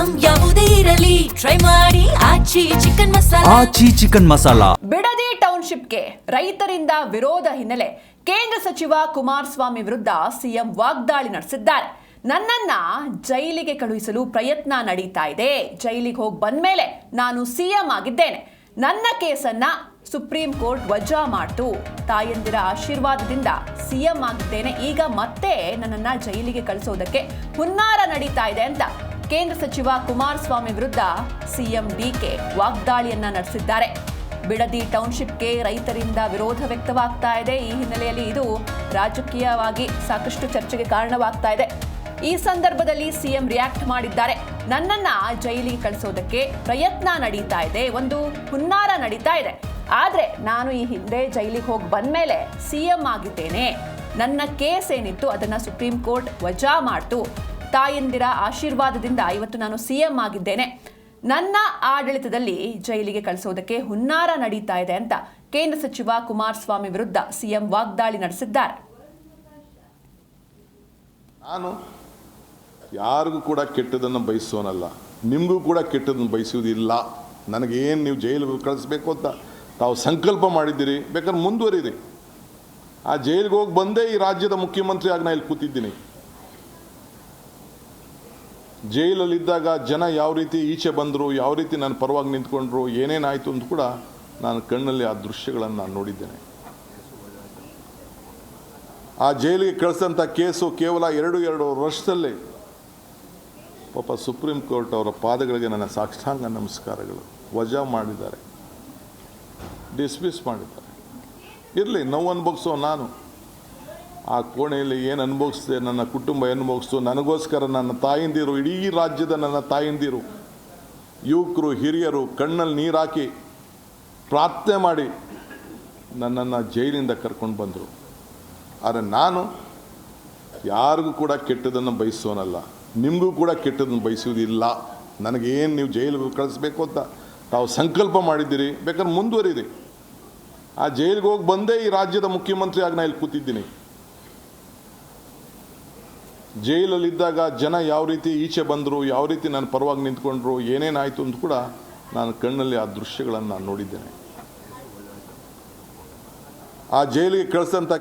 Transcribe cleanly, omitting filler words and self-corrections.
Item ಯಾವುದೇ ಇರಲಿ try ಮಾಡಿ ಆಚಿ ಚಿಕನ್ ಮಸಾಲಾ. ಆಚಿ ಚಿಕನ್ ಮಸಾಲಾ. ಬಿಡದಿ ಟೌನ್ಶಿಪ್ಗೆ ರೈತರಿಂದ ವಿರೋಧ ಹಿನ್ನೆಲೆ ಕೇಂದ್ರ ಸಚಿವ ಕುಮಾರಸ್ವಾಮಿ ವಿರುದ್ಧ ಸಿಎಂ ವಾಗ್ದಾಳಿ ನಡೆಸಿದ್ದಾರೆ. ನನ್ನನ್ನ ಜೈಲಿಗೆ ಕಳುಹಿಸಲು ಪ್ರಯತ್ನ ನಡೀತಾ ಇದೆ. ಜೈಲಿಗೆ ಹೋಗಿ ಬಂದ್ಮೇಲೆ ನಾನು ಸಿಎಂ ಆಗಿದ್ದೇನೆ. ನನ್ನ ಕೇಸನ್ನ ಸುಪ್ರೀಂ ಕೋರ್ಟ್ ವಜಾ ಮಾಡ್ತು. ತಾಯಂದಿರ ಆಶೀರ್ವಾದದಿಂದ ಸಿಎಂ ಆಗಿದ್ದೇನೆ. ಈಗ ಮತ್ತೆ ನನ್ನನ್ನ ಜೈಲಿಗೆ ಕಳಿಸೋದಕ್ಕೆ ಹುನ್ನಾರ ನಡೀತಾ ಇದೆ ಅಂತ ಕೇಂದ್ರ ಸಚಿವ ಕುಮಾರಸ್ವಾಮಿ ವಿರುದ್ಧ ಸಿಎಂ ಡಿಕೆ ವಾಗ್ದಾಳಿಯನ್ನ ನಡೆಸಿದ್ದಾರೆ. ಬಿಡದಿ ಟೌನ್ಶಿಪ್ಗೆ ರೈತರಿಂದ ವಿರೋಧ ವ್ಯಕ್ತವಾಗ್ತಾ ಇದೆ. ಈ ಹಿನ್ನೆಲೆಯಲ್ಲಿ ಇದು ರಾಜಕೀಯವಾಗಿ ಸಾಕಷ್ಟು ಚರ್ಚೆಗೆ ಕಾರಣವಾಗ್ತಾ ಇದೆ. ಈ ಸಂದರ್ಭದಲ್ಲಿ ಸಿಎಂ ರಿಯಾಕ್ಟ್ ಮಾಡಿದ್ದಾರೆ. ನನ್ನನ್ನ ಜೈಲಿಗೆ ಕಳಿಸೋದಕ್ಕೆ ಪ್ರಯತ್ನ ನಡೀತಾ ಇದೆ, ಒಂದು ಹುನ್ನಾರ ನಡೀತಾ ಇದೆ. ಆದ್ರೆ ನಾನು ಈ ಹಿಂದೆ ಜೈಲಿಗೆ ಹೋಗಿ ಬಂದ್ಮೇಲೆ ಸಿಎಂ ಆಗಿದ್ದೇನೆ. ನನ್ನ ಕೇಸ್ ಏನಿತ್ತು ಅದನ್ನ ಸುಪ್ರೀಂ ಕೋರ್ಟ್ ವಜಾ ಮಾಡ್ತು. ತಾಯಂದಿರ ಆಶೀರ್ವಾದದಿಂದ ಇವತ್ತು ನಾನು ಸಿಎಂ ಆಗಿದ್ದೇನೆ. ನನ್ನ ಆಡಳಿತದಲ್ಲಿ ಜೈಲಿಗೆ ಕಳಿಸೋದಕ್ಕೆ ಹುನ್ನಾರ ನಡೀತಾ ಇದೆ ಅಂತ ಕೇಂದ್ರ ಸಚಿವ ಕುಮಾರಸ್ವಾಮಿ ವಿರುದ್ಧ ಸಿಎಂ ವಾಗ್ದಾಳಿ ನಡೆಸಿದ್ದಾರೆ. ನಾನು ಯಾರಿಗೂ ಕೂಡ ಕೆಟ್ಟದನ್ನು ಬಯಸೋನಲ್ಲ, ನಿಮಗೂ ಕೂಡ ಕೆಟ್ಟದನ್ನು ಬಯಸುವುದಿಲ್ಲ. ನನಗೇನು ನೀವು ಜೈಲಿಗೆ ಕಳಿಸ್ಬೇಕು ಅಂತ ತಾವು ಸಂಕಲ್ಪ ಮಾಡಿದ್ದೀರಿ, ಬೇಕಾದ್ರೆ ಮುಂದುವರಿರಿ. ಆ ಜೈಲಿಗೆ ಹೋಗಿ ಬಂದೇ ಈ ರಾಜ್ಯದ ಮುಖ್ಯಮಂತ್ರಿ ಆಗಿ ನಾನು ಇಲ್ಲಿ ಕೂತಿದ್ದೀನಿ. ಜೈಲಲ್ಲಿದ್ದಾಗ ಜನ ಯಾವ ರೀತಿ ಈಚೆ ಬಂದರು, ಯಾವ ರೀತಿ ನನ್ನ ಪರವಾಗಿ ನಿಂತ್ಕೊಂಡ್ರು, ಏನೇನಾಯಿತು ಅಂತ ಕೂಡ ನಾನು ಕಣ್ಣಲ್ಲಿ ಆ ದೃಶ್ಯಗಳನ್ನು ನಾನು ನೋಡಿದ್ದೇನೆ. ಆ ಜೈಲಿಗೆ ಕಳಿಸಂಥ ಕೇಸು ಕೇವಲ ಎರಡು ವರ್ಷದಲ್ಲಿ ಪಾಪ ಸುಪ್ರೀಂ ಕೋರ್ಟ್ ಅವರ ಪಾದಗಳಿಗೆ ನನ್ನ ಸಾಷ್ಟಾಂಗ ನಮಸ್ಕಾರಗಳು. ವಜಾ ಮಾಡಿದ್ದಾರೆ, ಡಿಸ್ಮಿಸ್ ಮಾಡಿದ್ದಾರೆ. ಇರಲಿ, ನೋವು ಅನುಭವಿಸೋ ನಾನು ಆ ಕೋಣೆಯಲ್ಲಿ ಏನು ಅನುಭವಿಸಿದೆ, ನನ್ನ ಕುಟುಂಬ ಅನುಭವಿಸ್ತು. ನನಗೋಸ್ಕರ ನನ್ನ ತಾಯಂದಿರು, ಇಡೀ ರಾಜ್ಯದ ನನ್ನ ತಾಯಂದಿರು, ಯುವಕರು, ಹಿರಿಯರು ಕಣ್ಣಲ್ಲಿ ನೀರು ಹಾಕಿ ಪ್ರಾರ್ಥನೆ ಮಾಡಿ ನನ್ನನ್ನು ಜೈಲಿಂದ ಕರ್ಕೊಂಡು ಬಂದರು. ಆದರೆ ನಾನು ಯಾರಿಗೂ ಕೂಡ ಕೆಟ್ಟದನ್ನು ಬಯಸೋನಲ್ಲ, ನಿಮಗೂ ಕೂಡ ಕೆಟ್ಟದನ್ನು ಬಯಸುವುದಿಲ್ಲ. ನನಗೇನು ನೀವು ಜೈಲಿಗೆ ಕಳಿಸ್ಬೇಕು ಅಂತ ತಾವು ಸಂಕಲ್ಪ ಮಾಡಿದ್ದೀರಿ, ಬೇಕಾದ್ರೆ ಮುಂದುವರಿರಿ. ಆ ಜೈಲಿಗೆ ಹೋಗಿ ಬಂದೇ ಈ ರಾಜ್ಯದ ಮುಖ್ಯಮಂತ್ರಿ ಆಗಿ ನಾನು ಇಲ್ಲಿ ಕೂತಿದ್ದೀನಿ. ಜೈಲಲ್ಲಿದ್ದಾಗ ಜನ ಯಾವ ರೀತಿ ಈಚೆ ಬಂದರು, ಯಾವ ರೀತಿ ನನ್ನ ಪರವಾಗಿ ನಿಂತ್ಕೊಂಡ್ರು, ಏನೇನಾಯಿತು ಅಂತ ಕೂಡ ನಾನು ಕಣ್ಣಲ್ಲಿ ಆ ದೃಶ್ಯಗಳನ್ನು ನಾನು ನೋಡಿದ್ದೇನೆ. ಆ ಜೈಲಿಗೆ ಕಳಿಸಂಥ